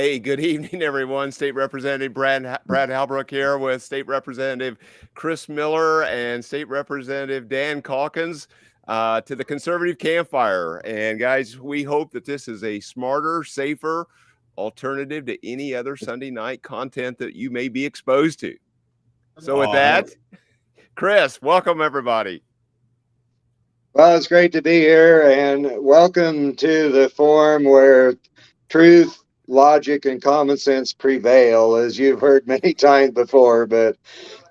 Hey, good evening, everyone. State Representative Brad Halbrook here with State Representative Chris Miller and State Representative Dan Caucus to the Conservative Campfire. And guys, we hope that this is a smarter, safer alternative to any other Sunday night content that you may be exposed to. So with that, Chris, welcome everybody. Well, it's great to be here, and welcome to the forum where truth, logic, and common sense prevail, as you've heard many times before. But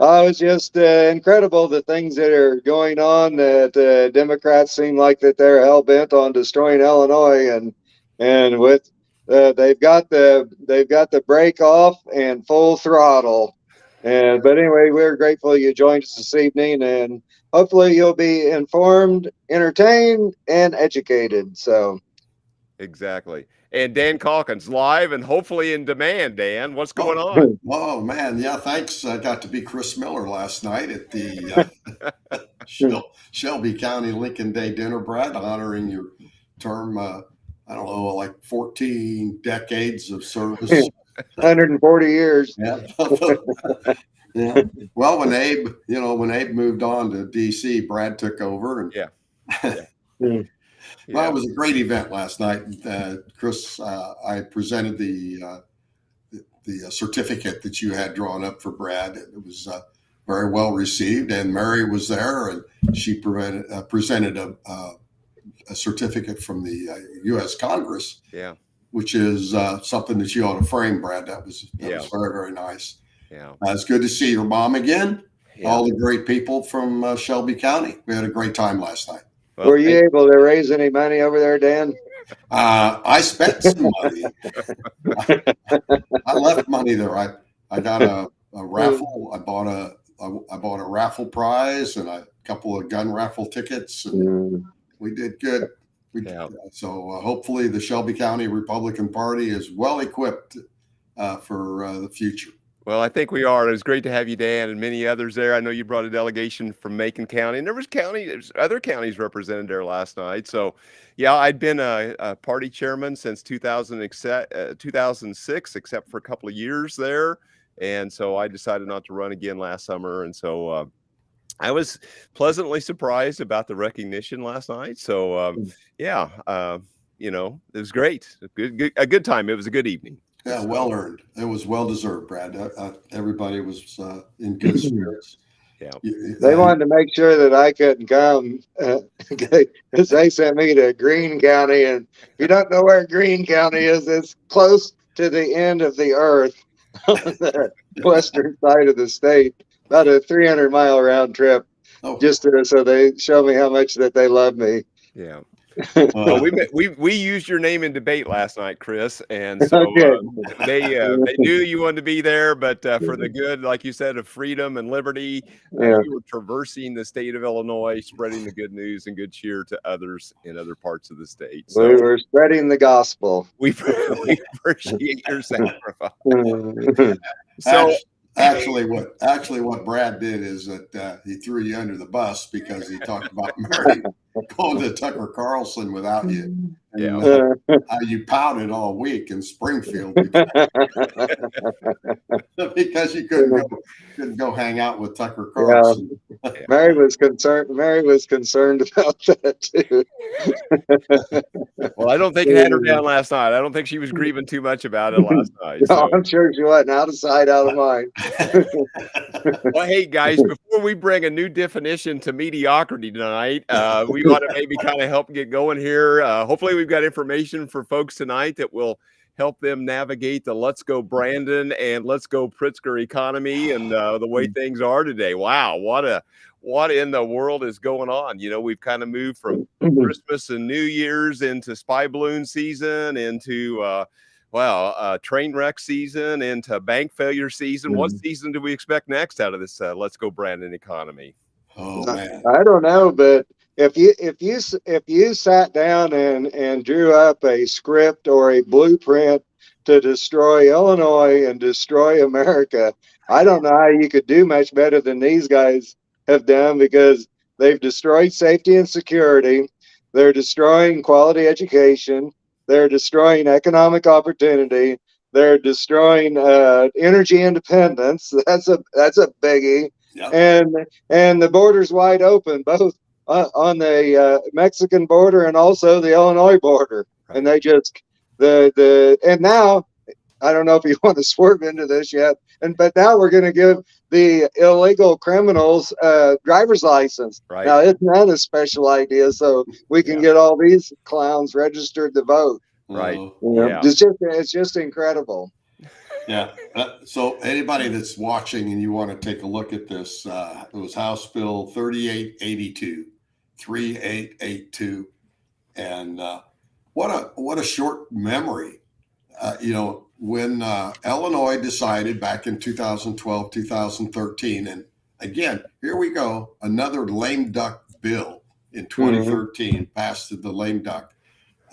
it's just incredible the things that are going on. That Democrats seem like that they're hell bent on destroying Illinois, and with they've got the brake off and full throttle. But anyway, we're grateful you joined us this evening, and hopefully you'll be informed, entertained, and educated. So exactly. And Dan Calkins live and hopefully in demand. Dan, what's going on? Oh man, yeah, thanks. I got to be Chris Miller last night at the Shelby County Lincoln Day dinner, Brad, honoring your term. I don't know, like 14 decades of service. 140 years. Yeah. Yeah. Well, when Abe moved on to DC, Brad took over. And Well, it was a great event last night. Chris, I presented the certificate that you had drawn up for Brad. It was very well received, and Mary was there, and she presented a certificate from the U.S. Congress. Yeah. Which is something that you ought to frame, Brad. That was very, very nice. Yeah. It's good to see your mom again. Yeah. All the great people from Shelby County. We had a great time last night. Well, were you able to raise any money over there, Dan? I spent some money. I left money there. I got a raffle. I bought a raffle prize and a couple of gun raffle tickets, and we did good. So hopefully the Shelby County Republican Party is well equipped for the future. Well, I think we are. It was great to have you, Dan, and many others there. I know you brought a delegation from Macon County, and there was other counties represented there last night. So, yeah, I'd been a party chairman since 2006, except for a couple of years there. And so I decided not to run again last summer. And so I was pleasantly surprised about the recognition last night. So, it was great. A good time. It was a good evening. Yeah, well earned. It was well deserved, Brad. Everybody was in good spirits. Yeah, they wanted to make sure that I couldn't come because they sent me to Greene County, and if you don't know where Greene County is, it's close to the end of the earth on the western side of the state. About a 300-mile round trip, just so they show me how much that they love me. Yeah. Well, we used your name in debate last night, Chris, and so they knew you wanted to be there, but for the good, like you said, of freedom and liberty, you were traversing the state of Illinois, spreading the good news and good cheer to others in other parts of the state. So we were spreading the gospel. We appreciate your sacrifice. So. Actually, what Brad did is that he threw you under the bus because he talked about Mary going to Tucker Carlson without you. And, you pouted all week in Springfield because you couldn't go hang out with Tucker Carlson. Yeah. Mary was concerned about that too. Well, I don't think it had her down last night. I don't think she was grieving too much about it last night. So. No, I'm sure she wasn't. Out of sight, out of mind. Well, hey guys, before we bring a new definition to mediocrity tonight, we want to maybe kind of help get going here. Hopefully we've got information for folks tonight that will help them navigate the Let's Go Brandon and Let's Go Pritzker economy and the way things are today. Wow, what in the world is going on? You know, we've kind of moved from Christmas and New Year's into spy balloon season, into train wreck season, into bank failure season. What season do we expect next out of this Let's Go Brandon economy? Oh man, I don't know, but if you sat down and drew up a script or a blueprint to destroy Illinois and destroy America, I don't know how you could do much better than these guys have done, because they've destroyed safety and security. They're destroying quality education. They're destroying economic opportunity. They're destroying energy independence. That's a biggie. Yep. And the border's wide open, both on the Mexican border and also the Illinois border. Right. And they just and now I don't know if you want to swerve into this yet, but now we're going to give the illegal criminals driver's license. Right. Now, isn't that a special idea? So we can get all these clowns registered to vote. Right. Yeah. It's just incredible. Yeah. So anybody that's watching and you want to take a look at this, it was House Bill 3882. And what a short memory. When Illinois decided back in 2012, 2013, and again, here we go, another lame duck bill in 2013 passed the lame duck.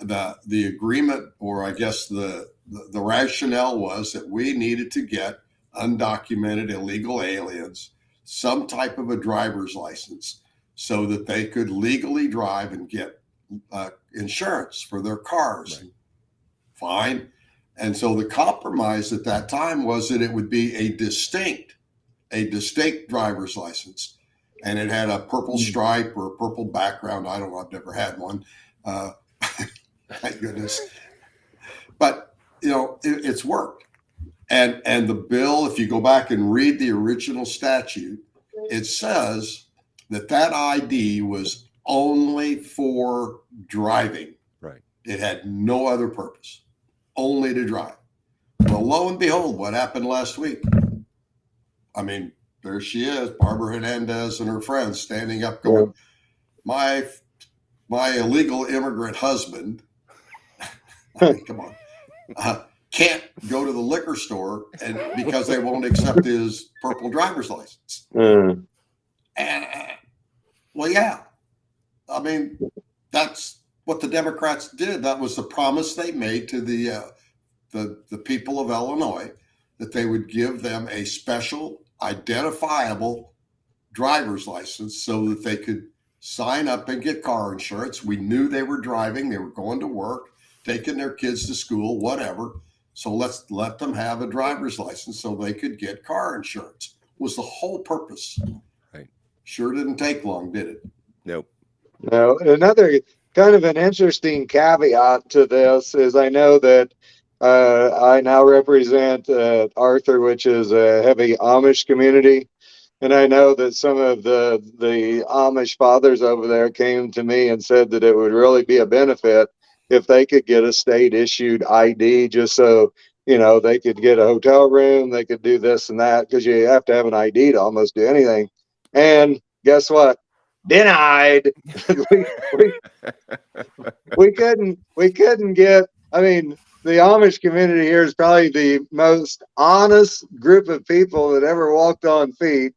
The agreement, or I guess the rationale was that we needed to get undocumented illegal aliens some type of a driver's license so that they could legally drive and get insurance for their cars. Right. Fine. And so the compromise at that time was that it would be a distinct driver's license. And it had a purple stripe or a purple background. I don't know. I've never had one. Thank goodness. But, it's worked. And the bill, if you go back and read the original statute, it says that ID was only for driving. Right. It had no other purpose. Only to drive. Well, lo and behold, what happened last week? I mean, there she is, Barbara Hernandez and her friends standing up going, my illegal immigrant husband, I mean, come on, can't go to the liquor store and because they won't accept his purple driver's license. And, well, yeah, I mean, that's what the Democrats did. That was the promise they made to the people of Illinois, that they would give them a special identifiable driver's license so that they could sign up and get car insurance. We knew they were driving, they were going to work, taking their kids to school, whatever. So let's let them have a driver's license so they could get car insurance. Was the whole purpose. Right. Sure didn't take long, did it? Nope. No, another kind of an interesting caveat to this is I know that I now represent Arthur, which is a heavy Amish community. And I know that some of the Amish fathers over there came to me and said that it would really be a benefit if they could get a state issued ID just so, they could get a hotel room, they could do this and that, because you have to have an ID to almost do anything. And guess what? Denied. we couldn't get, I mean, the Amish community here is probably the most honest group of people that ever walked on feet,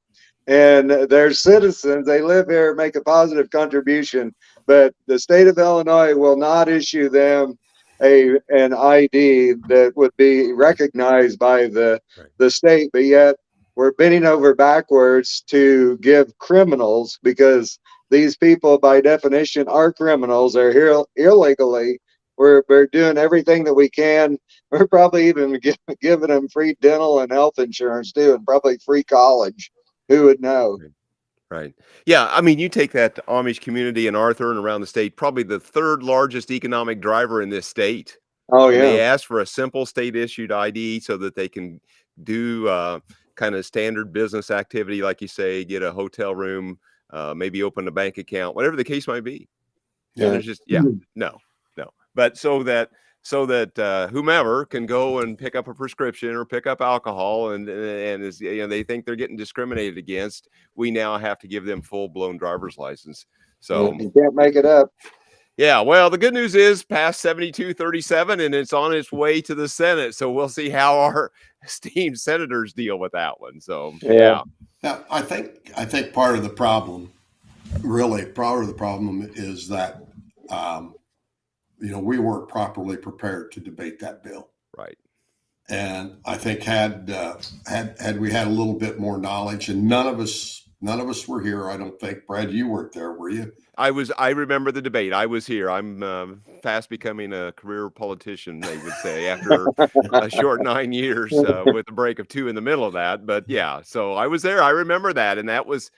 and they're citizens. They live here, make a positive contribution, but the state of Illinois will not issue them an ID that would be recognized by the state, but yet we're bending over backwards to give criminals, because these people by definition are criminals. They're here illegally. We're doing everything that we can. We're probably even giving them free dental and health insurance too, and probably free college. Who would know? Right. Yeah. I mean, you take that Amish community in Arthur and around the state, probably the third largest economic driver in this state. Oh, And yeah. they ask for a simple state issued ID so that they can do kind of standard business activity, like you say, get a hotel room, maybe open a bank account, whatever the case might be. Yeah. There's just, no. But so that whomever can go and pick up a prescription or pick up alcohol and is, they think they're getting discriminated against, we now have to give them full-blown driver's license. So you can't make it up. Yeah, well, the good news is passed 72-37, and it's on its way to the Senate. So we'll see how our esteemed senators deal with that one. So yeah. Now, I think part of the problem is that we weren't properly prepared to debate that bill. Right. And I think had we had a little bit more knowledge, and none of us None of us were here, I don't think. Brad, you weren't there, were you? I remember the debate. I was here. I'm fast becoming a career politician, they would say, after a short 9 years with a break of 2 in the middle of that. But yeah, so I was there. I remember that, and that was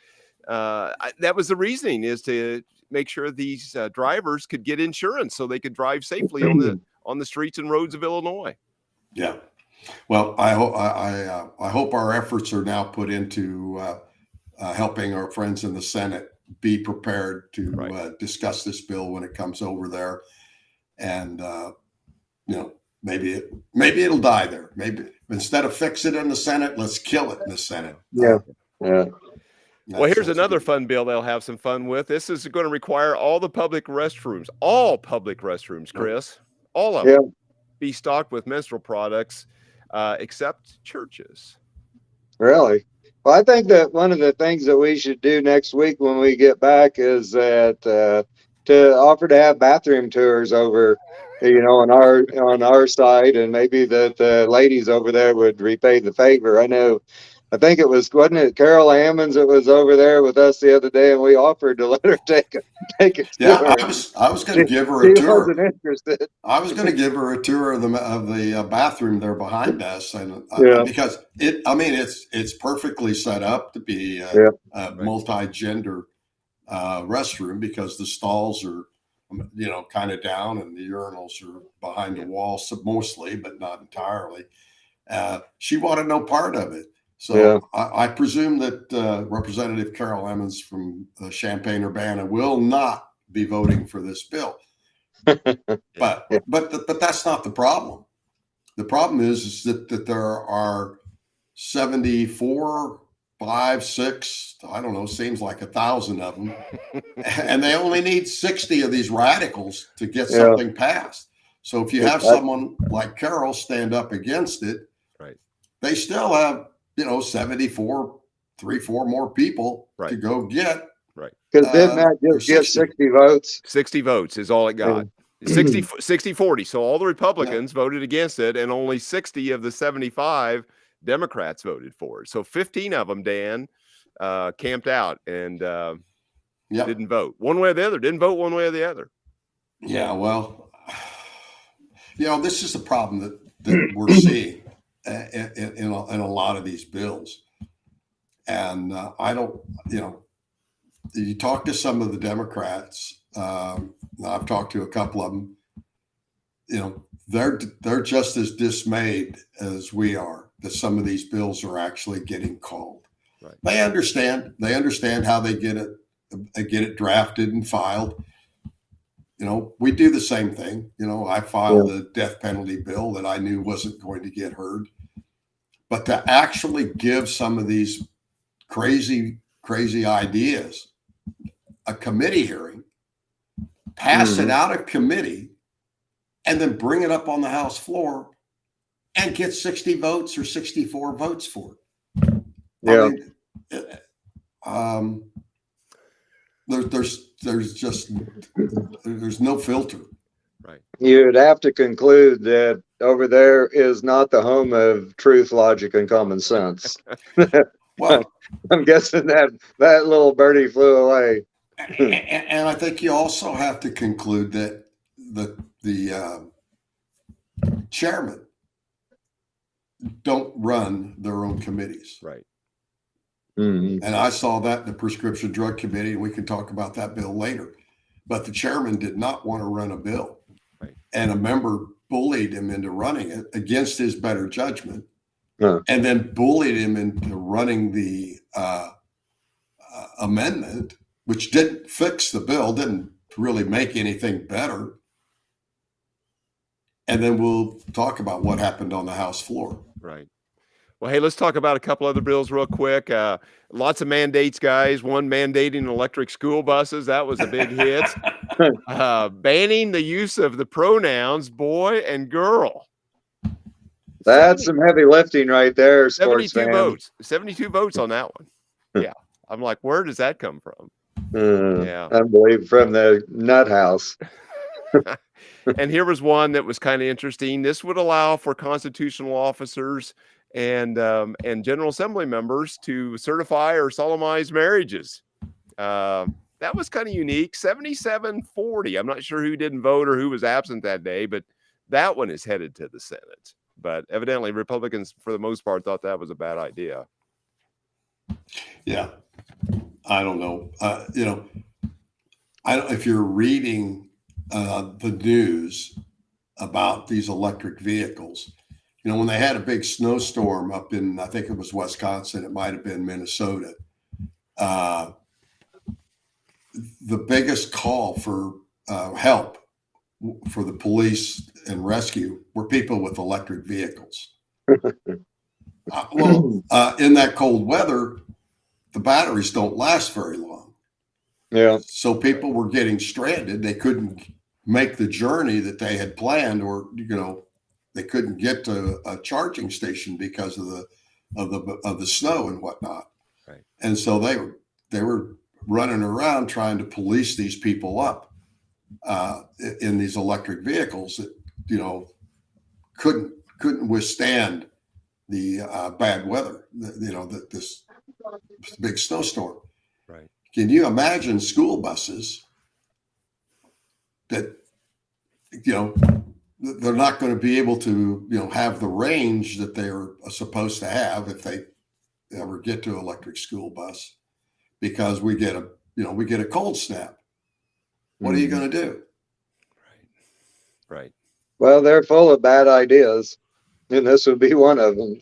the reasoning, is to make sure these drivers could get insurance so they could drive safely on the streets and roads of Illinois. Yeah. Well, I hope our efforts are now put into helping our friends in the Senate be prepared to discuss this bill when it comes over there, and maybe it'll die there. Maybe instead of fix it in the Senate, let's kill it in the Senate. Yeah. Well, here's another fun bill they'll have some fun with. This is going to require all public restrooms, Chris, all of them, be stocked with menstrual products, except churches. Really? Well, I think that one of the things that we should do next week when we get back is that to offer to have bathroom tours over, on our side, and maybe that the ladies over there would repay the favor. I think wasn't it Carol Ammons that was over there with us the other day, and we offered to let her take a tour. Yeah, I was going to give her a tour. She wasn't interested. I was going to give her a tour of the bathroom there behind us, and because it's perfectly set up to be a multi-gender restroom, because the stalls are kind of down and the urinals are behind the walls mostly, but not entirely. She wanted no part of it. So I presume that Representative Carol Ammons from Champaign-Urbana will not be voting for this bill. But that's not the problem. The problem is that there are 74, 5, 6, I don't know, seems like 1,000 of them, and they only need 60 of these radicals to get something passed. So if you have someone like Carol stand up against it, they still have 74, 3-4 more people to go get. Right. Because didn't that just get 60 votes? 60 votes is all it got. 60-40. So all the Republicans voted against it, and only 60 of the 75 Democrats voted for it. So 15 of them, Dan, camped out and didn't vote one way or the other. Didn't vote one way or the other. Yeah, well, this is the problem that we're seeing in a lot of these bills. And I don't, you talk to some of the Democrats, I've talked to a couple of them, they're just as dismayed as we are that some of these bills are actually getting called. Right. They understand how they get it drafted and filed. We do the same thing. I filed a death penalty bill that I knew wasn't going to get heard. But to actually give some of these crazy ideas a committee hearing, pass it out of committee, and then bring it up on the House floor and get 60 votes or 64 votes for it. Yeah. There's no filter. Right. You'd have to conclude that over there is not the home of truth, logic, and common sense. Well, I'm guessing that little birdie flew away. And I think you also have to conclude that the chairman don't run their own committees. Right. Mm-hmm. And I saw that in the prescription drug committee, and we can talk about that bill later. But the chairman did not want to run a bill. Right. And a member bullied him into running it against his better judgment, and then bullied him into running the amendment, which didn't fix the bill, didn't really make anything better. And then we'll talk about what happened on the House floor. Right. Well, hey, let's talk about a couple other bills real quick. Lots of mandates, guys. One mandating electric school buses. That was a big hit. Banning the use of the pronouns boy and girl. That's some heavy lifting right there, 72 votes. 72 votes on that one. Yeah. I'm like, where does that come from? Unbelievable. From the nut house. And here was one that was kind of interesting. This would allow for constitutional officers and General Assembly members to certify or solemnize marriages. That was kind of unique. 77-40. I'm not sure who didn't vote or who was absent that day, but that one is headed to the Senate. But evidently, Republicans, for the most part, thought that was a bad idea. Yeah, I don't know. If you're reading the news about these electric vehicles, when they had a big snowstorm up in, I think it was Wisconsin, it might have been Minnesota. The biggest call for help for the police and rescue were people with electric vehicles. In that cold weather, the batteries don't last very long. Yeah. So people were getting stranded. They couldn't make the journey that they had planned, or they couldn't get to a charging station because of the snow and whatnot. Right. And so they were running around trying to police these people up in these electric vehicles that couldn't withstand the bad weather. This big snowstorm. Right. Can you imagine school buses that they're not going to be able to have the range that they're supposed to have if they ever get to an electric school bus, because we get a cold snap. What are you going to do? Right. Well, they're full of bad ideas, and this would be one of them.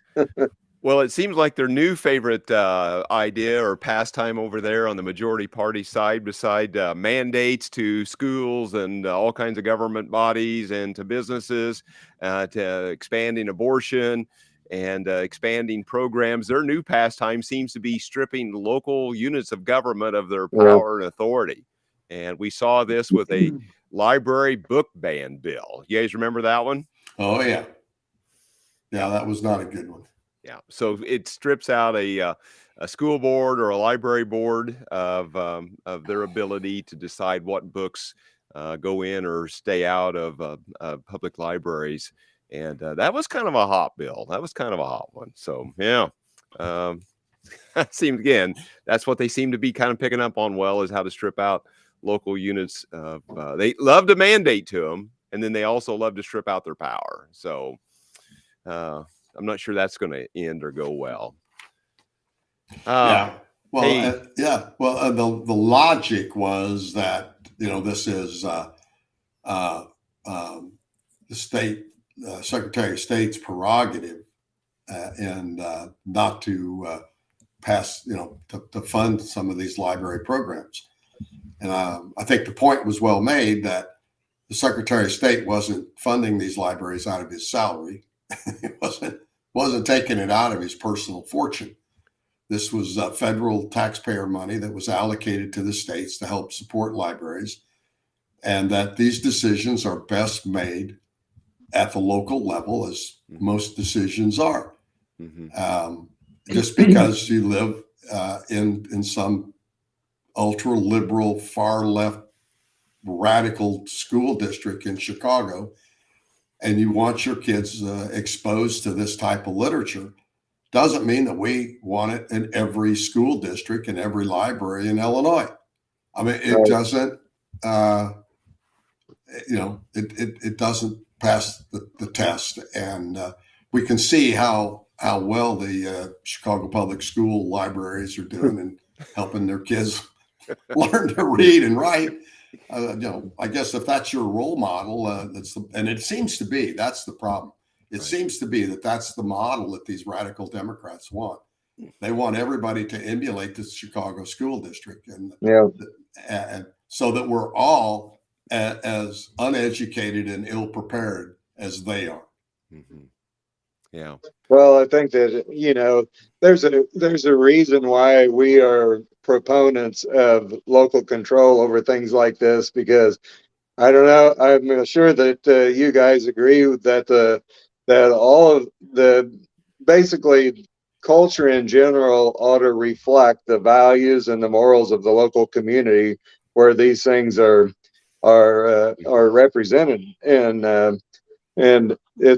Well, it seems like their new favorite idea or pastime over there on the majority party side, beside mandates to schools and all kinds of government bodies and to businesses, to expanding abortion and expanding programs, their new pastime seems to be stripping local units of government of their power and authority. And we saw this with a library book ban bill. You guys remember that one? Oh, yeah. Yeah, that was not a good one. Yeah. So it strips out a school board or a library board of their ability to decide what books go in or stay out of public libraries. And that was kind of a hot bill. That was kind of a hot one. So, yeah. That seemed, again, that's what they seem to be kind of picking up on well, is how to strip out local units. They love to mandate to them, and then they also love to strip out their power. So I'm not sure that's going to end or go well. Yeah. Well, hey. The logic was that, this is the state Secretary of State's prerogative, and not to pass, to fund some of these library programs. And I think the point was well made that the Secretary of State wasn't funding these libraries out of his salary. It wasn't taking it out of his personal fortune. This was federal taxpayer money that was allocated to the states to help support libraries, and that these decisions are best made at the local level, as most decisions are. Just because you live in some ultra liberal, far left, radical school district in Chicago, and you want your kids exposed to this type of literature, doesn't mean that we want it in every school district and every library in Illinois. I mean, it doesn't, it doesn't pass the test. And we can see how well the Chicago public school libraries are doing and helping their kids learn to read and write. I guess if that's your role model, and it seems to be, that's the problem. It seems to be that that's the model that these radical Democrats want. They want everybody to emulate the Chicago school district, and so that we're all as uneducated and ill-prepared as they are. Yeah. Well, I think that, there's a reason why we are proponents of local control over things like this, because I don't know, I'm sure that you guys agree that that all of the basically culture in general ought to reflect the values and the morals of the local community where these things are represented. And And I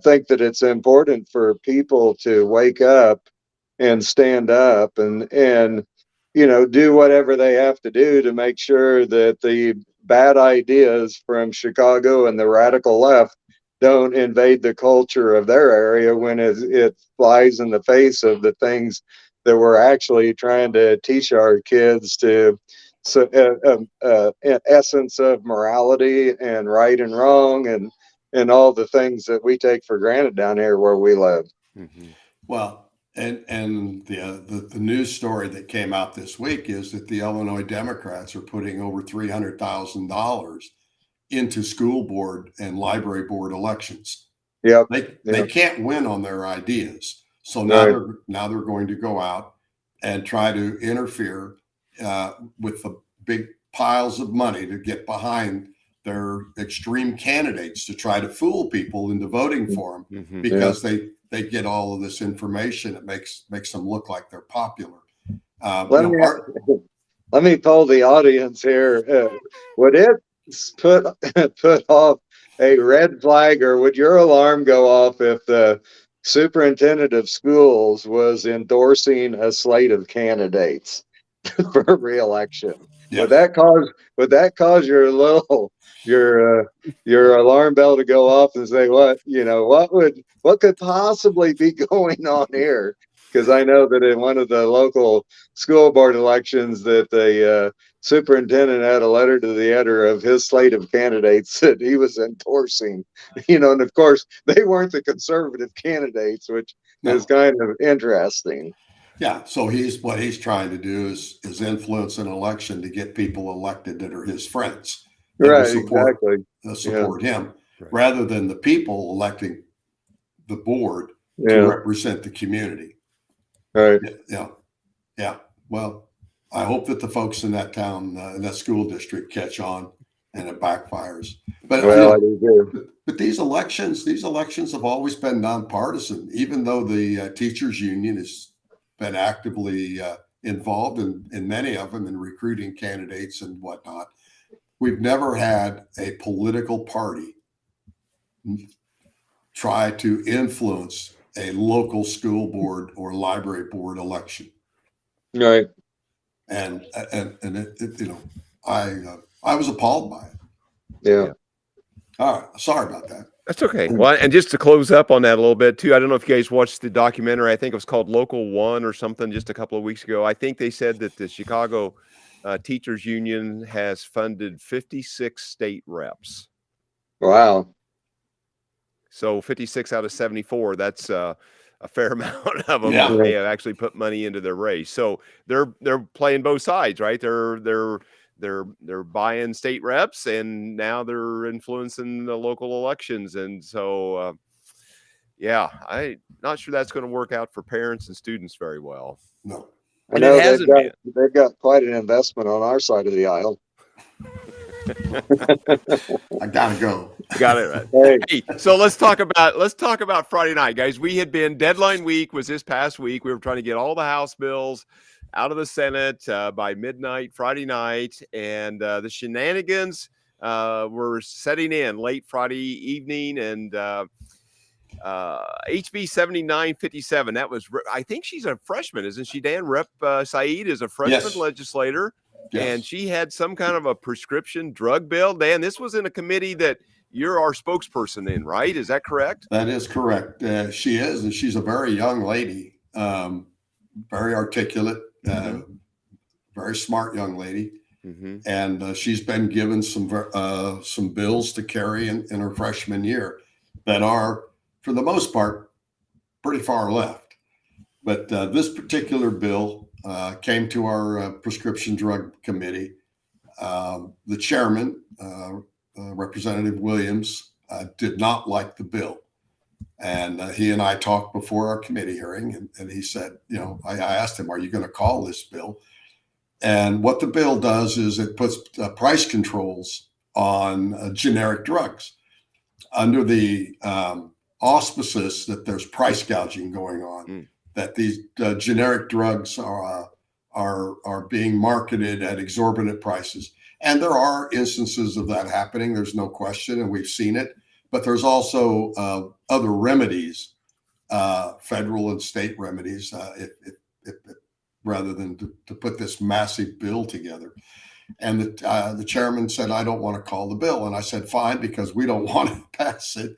think that it's important for people to wake up and stand up and do whatever they have to do to make sure that the bad ideas from Chicago and the radical left don't invade the culture of their area when it flies in the face of the things that we're actually trying to teach our kids to. So, essence of morality and right and wrong and all the things that we take for granted down here where we live. Mm-hmm. Well, and the news story that came out this week is that the Illinois Democrats are putting over $300,000 into school board and library board elections. Yep. They can't win on their ideas, so now they're going to go out and try to interfere with the big piles of money to get behind their extreme candidates to try to fool people into voting for them because they get all of this information. It makes them look like they're popular. Let me poll the audience here. Would it put off a red flag, or would your alarm go off if the superintendent of schools was endorsing a slate of candidates for re-election? Yes. Would that cause your alarm bell to go off and say, what could possibly be going on here? Because I know that in one of the local school board elections that the superintendent had a letter to the editor of his slate of candidates that he was endorsing, and of course they weren't the conservative candidates, which is kind of interesting. Yeah, so what he's trying to do is influence an election to get people elected that are his friends, right? Support exactly. him, rather than the people electing the board to represent the community. Right. Yeah. Well, I hope that the folks in that town, in that school district, catch on and it backfires. But I do too. But these elections have always been nonpartisan, even though the teachers union has been actively involved in many of them in recruiting candidates and whatnot. We've never had a political party try to influence a local school board or library board election. Right. And I was appalled by it. Yeah. All right. Sorry about that. That's okay. Well, and just to close up on that a little bit too, I don't know if you guys watched the documentary. I think it was called Local One or something just a couple of weeks ago. I think they said that the Chicago Teachers Union has funded 56 state reps. Wow. So 56 out of 74, that's a fair amount of them. Yeah. They have actually put money into their race. So they're playing both sides, right? They're buying state reps, and now they're influencing the local elections. And so, I'm not sure that's going to work out for parents and students very well. No. I know they've got quite an investment on our side of the aisle. I gotta go. Got it right. Hey, so let's talk about Friday night, guys. We had been deadline week was this past week. We were trying to get all the House bills out of the Senate by midnight Friday night, and the shenanigans were setting in late Friday evening, and HB 7957. That was, I think she's a freshman, isn't she, Dan? Rep Saeed is a freshman legislator. Yes. And she had some kind of a prescription drug bill. Dan, this was in a committee that you're our spokesperson in, right? Is that correct? That is correct. She is, and she's a very young lady, very articulate, very smart young lady. Mm-hmm. And she's been given some bills to carry in her freshman year that are, for the most part, pretty far left. But this particular bill came to our prescription drug committee. The chairman, Representative Williams, did not like the bill. And he and I talked before our committee hearing, and he said, I asked him, are you going to call this bill? And what the bill does is it puts price controls on generic drugs under the auspices that there's price gouging going on. That these generic drugs are being marketed at exorbitant prices. And there are instances of that happening. There's no question, and we've seen it. but there's also other remedies, federal and state remedies, if rather than to put this massive bill together. And the chairman said, I don't want to call the bill. And I said, fine, because we don't want to pass it.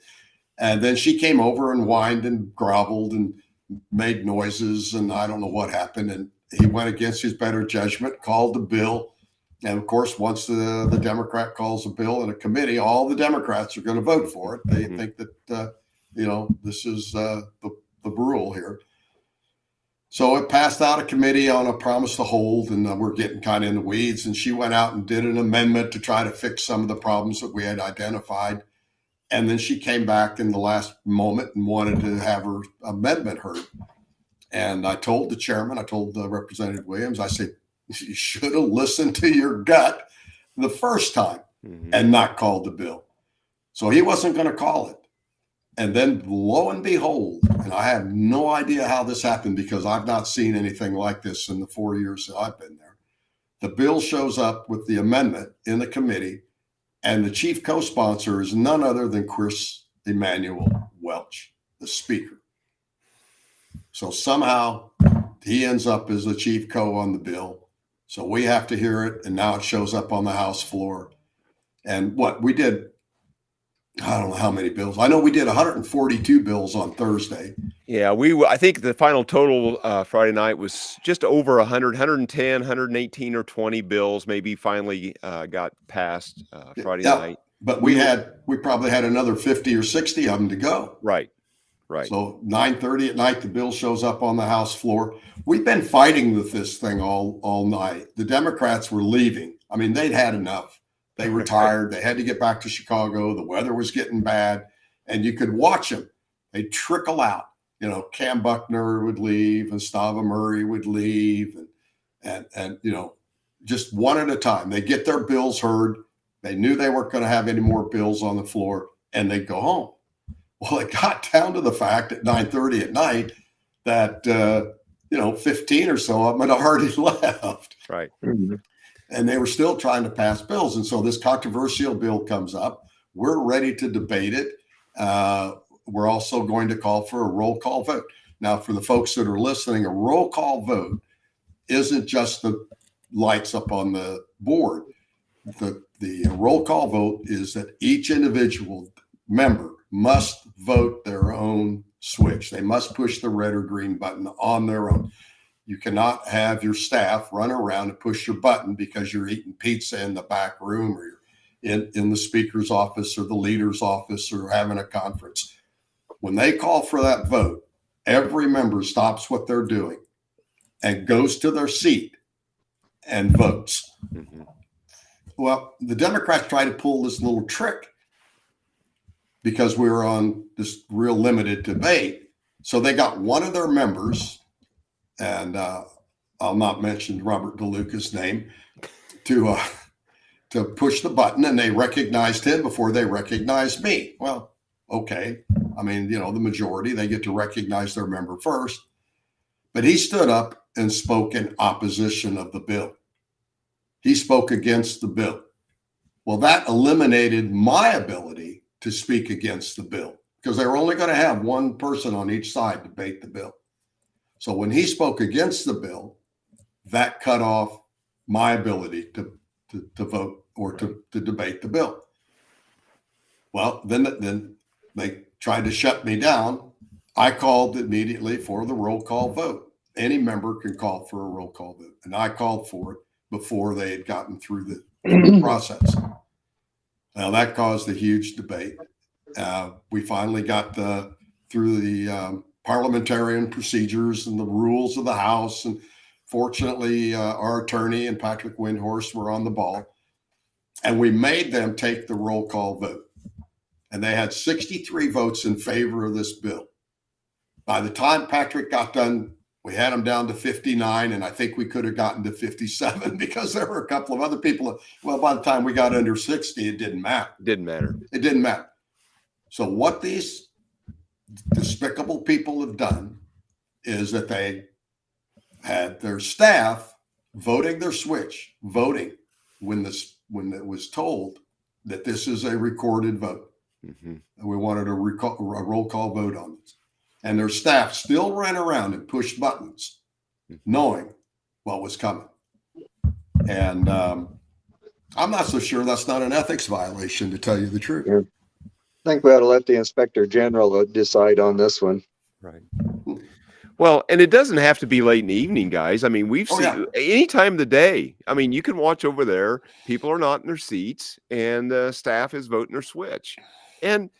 And then she came over and whined and groveled and made noises, and I don't know what happened. And he went against his better judgment, called the bill. And of course, once the Democrat calls a bill in a committee, all the Democrats are going to vote for it. They think that, this is the rule here. So it passed out of committee on a promise to hold, and we're getting kind of in the weeds. And she went out and did an amendment to try to fix some of the problems that we had identified. And then she came back in the last moment and wanted to have her amendment heard. And I told the chairman, I told Representative Williams, I said, you should have listened to your gut the first time and not called the bill. So he wasn't going to call it. And then lo and behold, and I have no idea how this happened because I've not seen anything like this in the 4 years that I've been there. The bill shows up with the amendment in the committee, and the chief co-sponsor is none other than Chris Emanuel Welch, the speaker. So somehow he ends up as the chief co on the bill. So we have to hear it, and now it shows up on the House floor. And what we did, I don't know how many bills. I know we did 142 bills on Thursday. Yeah, I think the final total Friday night was just over 100, 110, 118 or 20 bills maybe finally got passed Friday night. But we probably had another 50 or 60 of them to go. Right. So 9:30 at night, the bill shows up on the House floor. We've been fighting with this thing all night. The Democrats were leaving. I mean, they'd had enough. They were tired. They had to get back to Chicago. The weather was getting bad, and you could watch them. They'd trickle out. Cam Buckner would leave, and Stava Murray would leave, and just one at a time. They get their bills heard. They knew they weren't going to have any more bills on the floor, and they'd go home. Well, it got down to the fact at 9:30 at night that 15 or so of them had already left. Right. And they were still trying to pass bills. And so this controversial bill comes up. We're ready to debate it. We're also going to call for a roll call vote. Now, for the folks that are listening, a roll call vote isn't just the lights up on the board. The roll call vote is that each individual member must vote their own switch. They must push the red or green button on their own. You cannot have your staff run around and push your button because you're eating pizza in the back room or you're in the speaker's office or the leader's office or having a conference. When they call for that vote, every member stops what they're doing and goes to their seat and votes. Well, the Democrats try to pull this little trick because we were on this real limited debate. So they got one of their members, and I'll not mention Robert DeLuca's name, to push the button, and they recognized him before they recognized me. Well, okay. I mean, the majority, they get to recognize their member first. But he stood up and spoke in opposition of the bill. He spoke against the bill. Well, that eliminated my ability to speak against the bill because they were only going to have one person on each side debate the bill. So when he spoke against the bill, that cut off my ability to vote or to debate the bill. Well, then they tried to shut me down. I called immediately for the roll call vote. Any member can call for a roll call vote. And I called for it before they had gotten through the process. Now that caused a huge debate. We finally got through the parliamentarian procedures and the rules of the House. And fortunately, our attorney and Patrick Windhorst were on the ball. And we made them take the roll call vote. And they had 63 votes in favor of this bill. By the time Patrick got done, we had him down to 59, and I think we could have gotten to 57 because there were a couple of other people. Well, by the time we got under 60, it didn't matter. It didn't matter. So what these despicable people have done is that they had their staff voting their switch, voting when it was told that this is a recorded vote. Mhm. And we wanted a roll call vote on this. And their staff still ran around and pushed buttons, knowing what was coming. And I'm not so sure that's not an ethics violation, to tell you the truth. Yeah. I think we ought to let the Inspector General decide on this one. Right. Well, and it doesn't have to be late in the evening, guys. I mean, we've Oh, seen any time of the day. I mean, you can watch over there. People are not in their seats, and the staff is voting their switch. And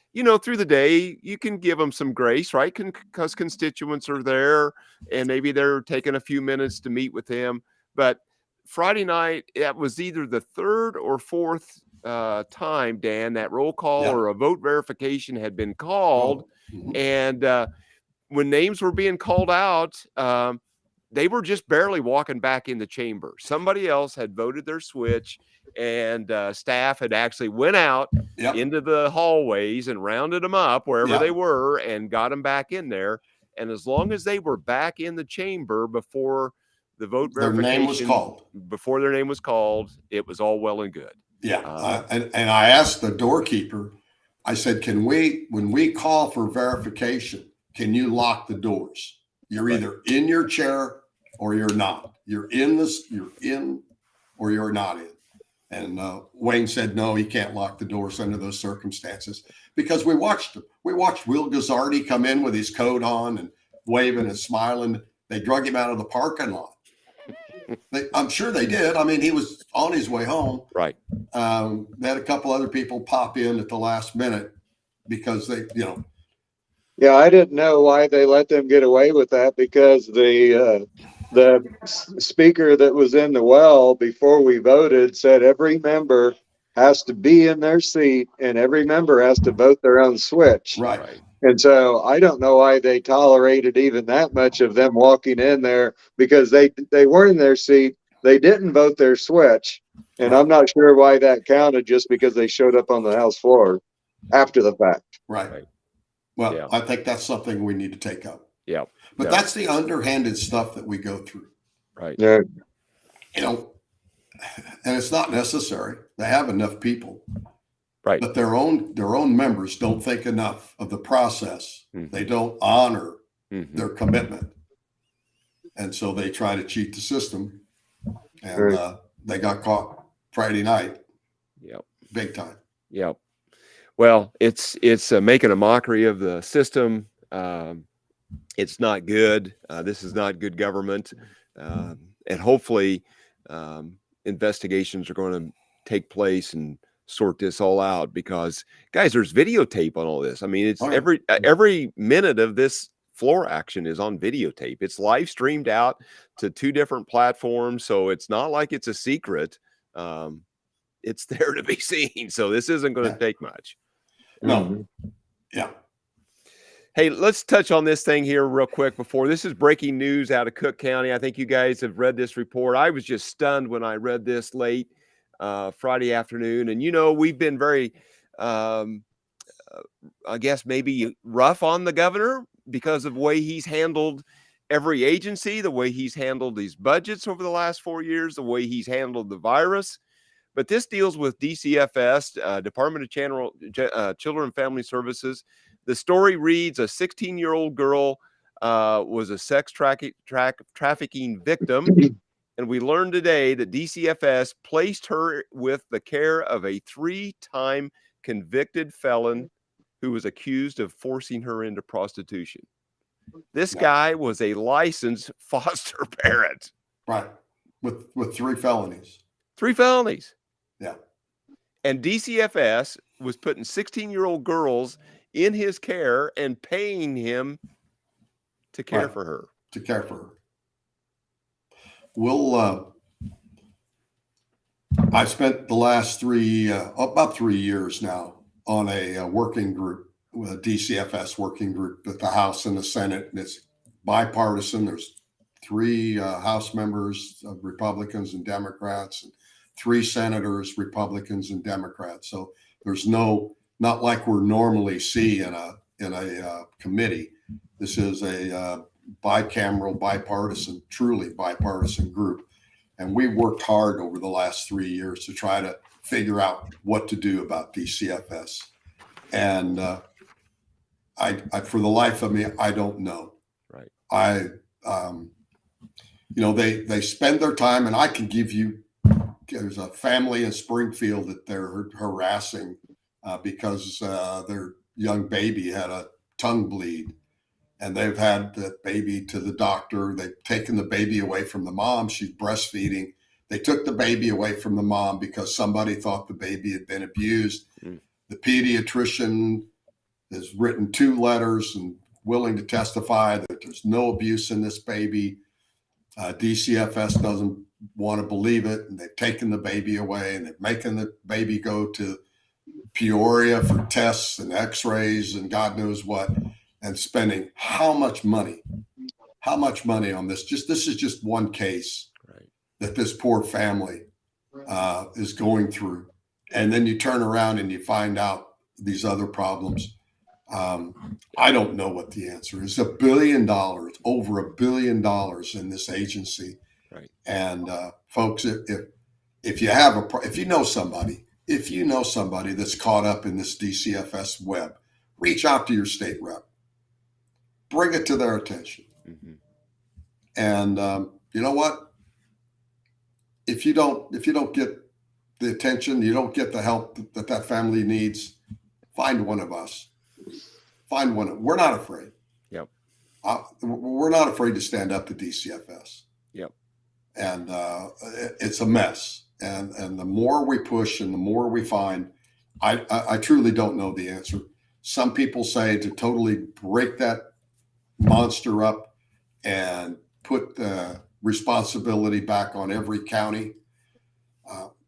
through the day, you can give them some grace, right? Because constituents are there, and maybe they're taking a few minutes to meet with them. But Friday night, it was either the third or fourth time, Dan, that roll call or a vote verification had been called, and when names were being called out, they were just barely walking back in the chamber. Somebody else had voted their switch, and staff had actually went out into the hallways and rounded them up wherever they were and got them back in there. And as long as they were back in the chamber before the vote verification, before their name was called, it was all well and good. Yeah. And I asked the doorkeeper, I said, when we call for verification, can you lock the doors? You're either in your chair or you're not. You're in, or you're not in. And Wayne said, no, he can't lock the doors under those circumstances, because we watched Will Gazzardi come in with his coat on and waving and smiling. They drug him out of the parking lot. I'm sure they did. I mean, he was on his way home. Right. They had a couple other people pop in at the last minute because they. Yeah, I didn't know why they let them get away with that, because the speaker that was in the well before we voted said every member has to be in their seat and every member has to vote their own switch. Right. And so I don't know why they tolerated even that much of them walking in there, because they weren't in their seat. They didn't vote their switch. And I'm not sure why that counted, just because they showed up on the House floor after the fact. Right. Well, I think that's something we need to take up. Yeah. But that's the underhanded stuff that we go through. Right. Yeah. And it's not necessary. They have enough people. Right. But their own members don't think enough of the process. Mm-hmm. They don't honor their commitment. And so they try to cheat the system. And they got caught Friday night. Yep. Big time. Yep. Well, it's making a mockery of the system. It's not good. This is not good government. And hopefully investigations are going to take place and sort this all out, because, guys, there's videotape on all this. I mean, it's every minute of this floor action is on videotape. It's live streamed out to 2 different platforms. So it's not like it's a secret. It's there to be seen. So this isn't going to take much. No. Yeah. Hey, let's touch on this thing here real quick before. This is breaking news out of Cook County. I think you guys have read this report. I was just stunned when I read this late Friday afternoon. And, we've been very, I guess, maybe rough on the governor because of the way he's handled every agency, the way he's handled these budgets over the last 4 years, the way he's handled the virus. But this deals with DCFS, Department of Children and Family Services. The story reads, a 16-year-old girl was a sex trafficking victim. And we learned today that DCFS placed her with the care of a 3-time convicted felon who was accused of forcing her into prostitution. This guy was a licensed foster parent. Right. With 3 felonies. 3 felonies. Yeah. And DCFS was putting 16-year-old girls in his care and paying him to care for her. To care for her. We'll, I spent the last about 3 years now on a working group, with a DCFS working group at the House and the Senate. And it's bipartisan. There's 3 House members of Republicans and Democrats, and 3 senators, Republicans and Democrats. So there's not like we're normally see in a committee. This is a bicameral, bipartisan, truly bipartisan group. And we worked hard over the last 3 years to try to figure out what to do about DCFS. And I, for the life of me, I don't know. Right. They spend their time, and I can give you. There's a family in Springfield that they're harassing because their young baby had a tongue bleed, and they've had the baby to the doctor. They've taken the baby away from the mom. She's breastfeeding. They took the baby away from the mom because somebody thought the baby had been abused. Mm. The pediatrician has written 2 letters and willing to testify that there's no abuse in this baby. DCFS doesn't want to believe it, and they've taken the baby away, and they're making the baby go to Peoria for tests and x-rays and God knows what, and spending how much money on this. This is just one case that this poor family is going through. And then you turn around and you find out these other problems. I don't know what the answer is. $1 billion, over $1 billion in this agency. Right. And folks, if you know somebody that's caught up in this DCFS web, reach out to your state rep, bring it to their attention. Mm-hmm. And you know what? If you don't get the attention, you don't get the help that family needs, find one of us. We're not afraid. Yep. We're not afraid to stand up to DCFS. Yep. And it's a mess. And the more we push and the more we find, I truly don't know the answer. Some people say to totally break that monster up and put the responsibility back on every county.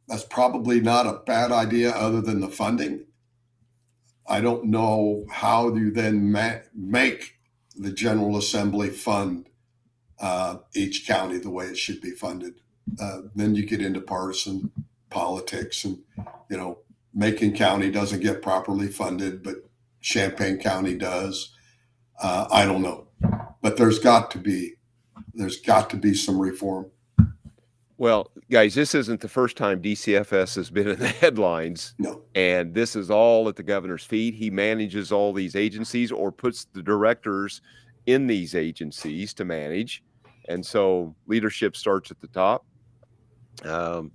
That's probably not a bad idea other than the funding. I don't know how you then make the General Assembly fund each county the way it should be funded. Then you get into partisan politics, and Macon County doesn't get properly funded, but Champaign County does. I don't know, but there's got to be some reform. Well, guys, this isn't the first time DCFS has been in the headlines. No. And this is all at the governor's feet. He manages all these agencies or puts the directors in these agencies to manage. And so leadership starts at the top. Dan,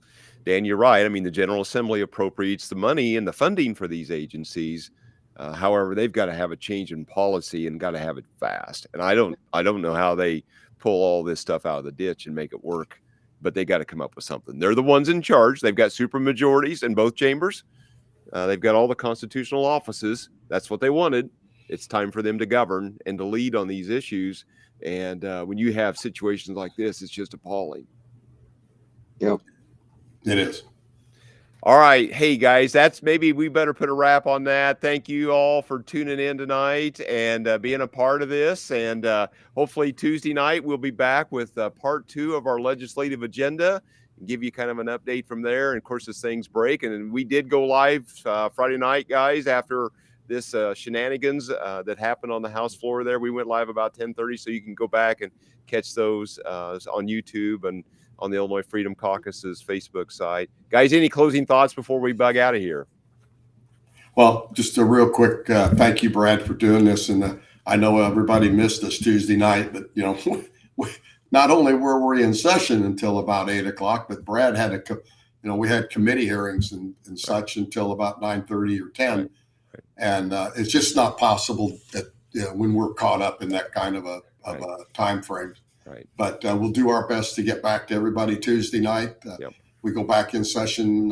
you're right. I mean, the General Assembly appropriates the money and the funding for these agencies. However, they've got to have a change in policy and got to have it fast. And I don't know how they pull all this stuff out of the ditch and make it work, but they got to come up with something. They're the ones in charge. They've got super majorities in both chambers. They've got all the constitutional offices. That's what they wanted. It's time for them to govern and to lead on these issues. And when you have situations like this, it's just appalling. Yep. It is. All right. Hey, guys, maybe we better put a wrap on that. Thank you all for tuning in tonight and being a part of this. And hopefully Tuesday night, we'll be back with part 2 of our legislative agenda and give you kind of an update from there. And of course, as things break, and we did go live Friday night, guys, after this shenanigans that happened on the House floor there. We went live about 10:30, so you can go back and catch those on YouTube and on the Illinois Freedom Caucus's Facebook site. Guys, any closing thoughts before we bug out of here? Well, just a real quick thank you, Brad, for doing this. And I know everybody missed us Tuesday night, but not only were we in session until about 8 o'clock, but Brad had we had committee hearings and such until about 9:30 or 10. Right. And it's just not possible that when we're caught up in that kind of a time frame. Right. But we'll do our best to get back to everybody Tuesday night. Yep. We go back in session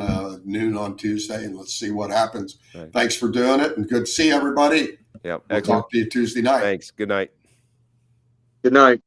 noon on Tuesday, and let's see what happens. Right. Thanks for doing it, and good to see everybody. Yep. We'll Excellent. talk to you Tuesday night. Thanks. Good night. Good night.